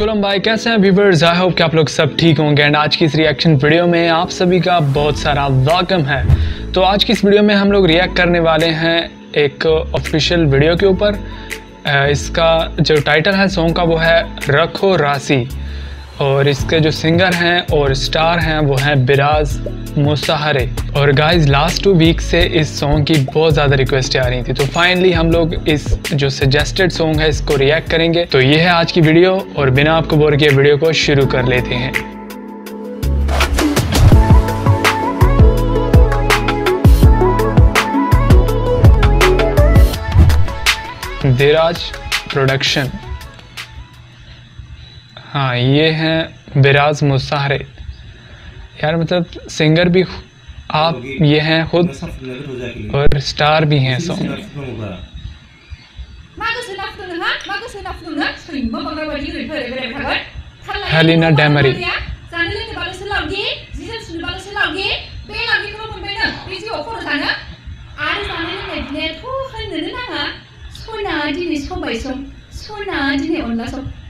Coulomb भाई, कैसे हैं व्यूवर्स? आई होप कि आप लोग सब ठीक होंगे। एंड आज की इस रिएक्शन वीडियो में आप सभी का बहुत सारा वेलकम है। तो आज की इस वीडियो में हम लोग रिएक्ट करने वाले हैं एक ऑफिशियल वीडियो के ऊपर। इसका जो टाइटल है सॉन्ग का वो है रखो रासी, और इसके जो सिंगर हैं और स्टार हैं वो हैं बिराज मुसाहरे। और गाइस लास्ट 2 वीक से इस सॉन्ग की बहुत ज़्यादा रिक्वेस्ट आ रही थी, तो फाइनली हम लोग इस जो सजेस्टेड सॉन्ग है इसको रिएक्ट करेंगे। तो ये है आज की वीडियो, और बिना आपको बोर किए वीडियो को शुरू कर लेते हैं। बिराज प्रोडक्शन, हाँ ये हैं बिराज मुसाहरे। यार मतलब सिंगर भी आप ये हैं खुद, और स्टार भी हैं सॉन्ग में। हेलिना डेमरी,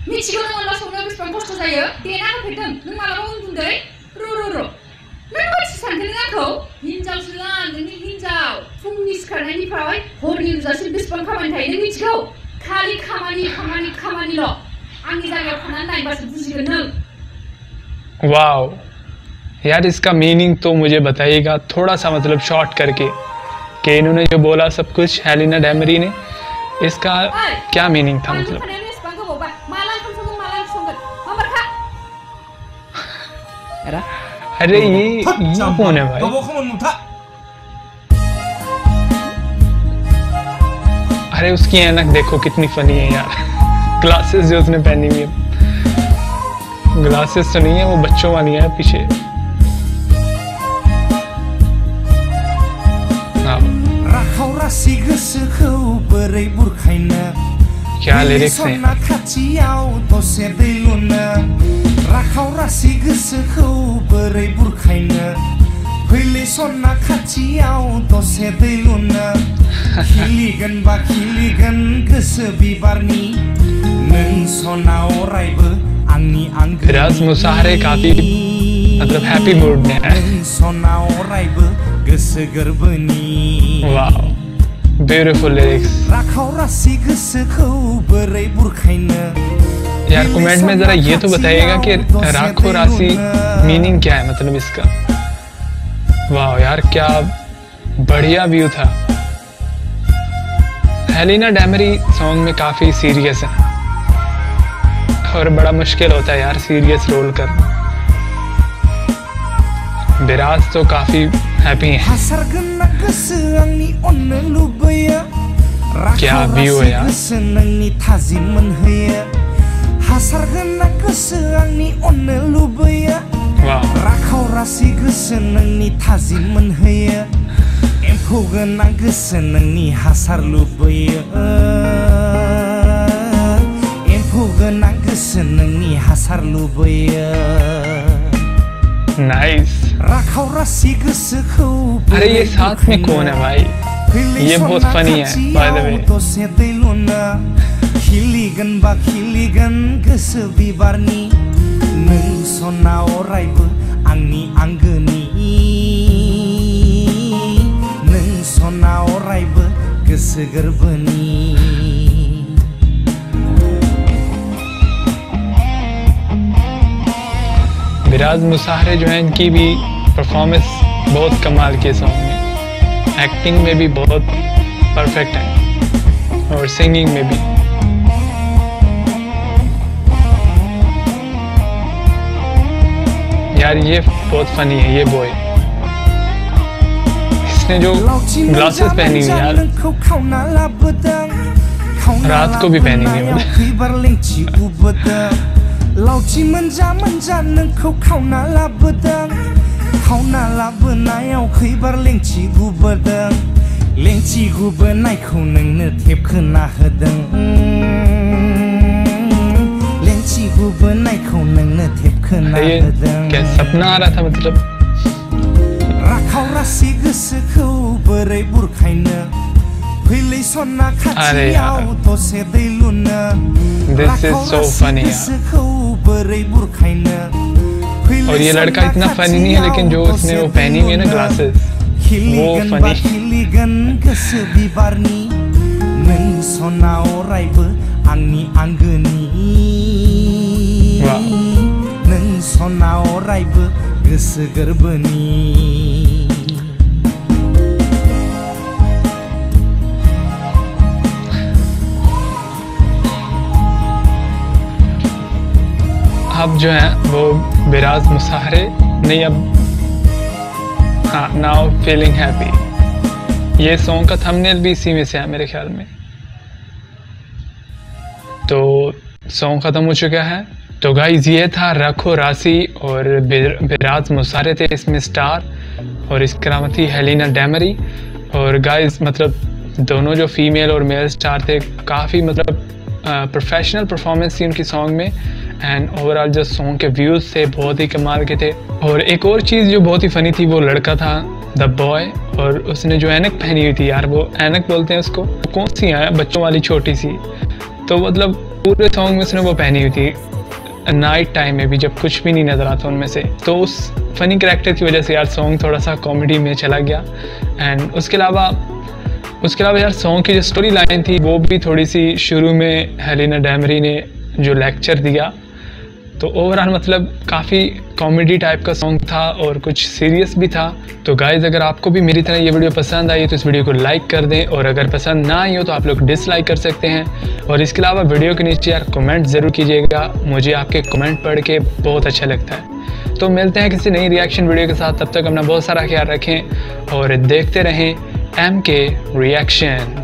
मिथिगौ नों अनला संनो बेसेबां खस्थ' जायो। देना होफेरदों नों मालाबा उन्दुदै र' नों मानसि सानखो नों आंखौ हिनजावसो आं, नोंनि हिनजाव। फुंनि सिखारनायनिफ्राय हरनि उन्दुजासिम बेसेबां खामानि थायो नों मिथिगौ? खालि खामानिल'। आंनि जायगायाव थानानै नायबासो बुजिगोन नों। वाओ यार, इसका मीनिंग तो मुझे बताइएगा थोड़ा सा, मतलब शॉर्ट करके, कि इन्होंने जो बोला सब कुछ हेलिना डेमरी ने, इसका क्या मीनिंग था? मतलब अरे ये कौन है भाई? अरे उसकी ऐनक देखो कितनी फनी है यार। ग्लासेस जो उसने पहनी हुई है, ग्लासेस तो नहीं है, वो बच्चों वाली है पीछे। क्या लिरिक्स हैं? राखाव रासि गोसोखौ बोरै बुरखायनो, फैले सना खाथियाव दसे दै लुनो। खिलिगोन बा खिलिगोन गोसो बिबारनि, नों सना अरायबो आंनि आंगो। बिराज मुसाहरे काफी मतलब हैप्पी मूड में है। सना अरायबो गोसो गोरबोनि। Wow beautiful lyrics. राखाव रासि गोसोखौ बोरै बुरखायनो। यार कमेंट में जरा ये तो बताइएगा कि राखो राशि मीनिंग क्या है, मतलब इसका। वाह यार क्या बढ़िया व्यू था। हेलिना डेमरी सॉन्ग में काफी सीरियस है, और बड़ा मुश्किल होता है यार सीरियस रोल करना। बिराज तो काफी हैप्पी है। क्या व्यू है यार। हासार गोनां गोसो आंनि अननो लुबैयो, राखाव रासि गोसो नोंनि थाजिम मोनहोयो। एम्फौ गोनां गोसो नोंनि हासार लुबैयो, एम्फौ गोनां गोसो नोंनि हासार लुबैयो। नाइस। राखाव रासि गोसोखौ। अरे ये साथ में कौन है भाई? ये बहुत फनी है बाय द वे। खिलिगोन बा खिलिगोन गोसो बिबारनि, नों सना अरायबो आंनि आंगोनि, नों सना अरायबो गोसो गोरबोनि। बिराज मुसाहरे जो है, इनकी भी परफॉर्मेंस बहुत कमाल के सॉन्ग में, एक्टिंग में भी बहुत परफेक्ट है, और सिंगिंग में भी। यार ये बहुत फनी है ये बॉय। इसने जो ग्लासेस पहनी हुई यार, रात को भी पहनी हुई है। लावथि मोनजा मोनजा नोंखौ खावना लाबोदों, खावना लाबोनायाव खैबार लेंथि गुबोदों, लेंथि गुबोनायखौ नोंनो थेबखोना होदों, लेंथि गुबोनायखौ नोंनो थेबखोना होदों। क्या सपना आ रहा था मतलब। राखाव रासि गोसोखौ बोरै बुरखायनो, फैले सना खाथियाव दसे दै लुनो। This is so funny. बोरै बुरखायनो और ये लड़का इतना फनी नहीं है, लेकिन जो उसने वो पहनी हुई है ना ग्लासेस, वो फनी। खिलिगोन गोसो बिबारनि नों सना अरायबो आंनि आंगोनि नों सना अरायबो गोसो गोरबोनि। अब जो है वो बिराज मुसाहरे नहीं, अब हाँ, नाउ फीलिंग हैप्पी, ये सॉन्ग का थंबनेल भी इसी में से है मेरे ख्याल में। तो सॉन्ग ख़त्म हो चुका है। तो गाइस ये था रखो राशि और बिराज मुसाहरे थे इसमें स्टार, और इसके अलावा थी हेलिना डेमरी। और गाइस मतलब दोनों जो फीमेल और मेल स्टार थे, काफ़ी मतलब प्रोफेशनल परफॉर्मेंस थी उनकी सॉन्ग में। एंड ओवरऑल जो सॉन्ग के व्यूज़ थे बहुत ही कमाल के थे। और एक और चीज़ जो बहुत ही फ़नी थी, वो लड़का था द बॉय, और उसने जो ऐनक पहनी हुई थी, यार वो ऐनक बोलते हैं उसको, कौन सी है बच्चों वाली छोटी सी, तो मतलब पूरे सॉन्ग में उसने वो पहनी हुई थी नाइट टाइम में भी, जब कुछ भी नहीं नज़र आता उनमें से। तो उस फ़नी कैरेक्टर की वजह से यार सॉन्ग थोड़ा सा कॉमेडी में चला गया। एंड उसके अलावा यार सॉन्ग की जो स्टोरी लाइन थी वो भी थोड़ी सी, शुरू में हेलिना डेमरी ने जो लेक्चर दिया, तो ओवरऑल मतलब काफ़ी कॉमेडी टाइप का सॉन्ग था और कुछ सीरियस भी था। तो गाइज़ अगर आपको भी मेरी तरह ये वीडियो पसंद आई तो इस वीडियो को लाइक कर दें, और अगर पसंद ना आई हो तो आप लोग डिसलाइक कर सकते हैं। और इसके अलावा वीडियो के नीचे यार कमेंट ज़रूर कीजिएगा, मुझे आपके कमेंट पढ़ के बहुत अच्छा लगता है। तो मिलते हैं किसी नई रिएक्शन वीडियो के साथ, तब तक अपना बहुत सारा ख्याल रखें और देखते रहें MK रिएक्शन।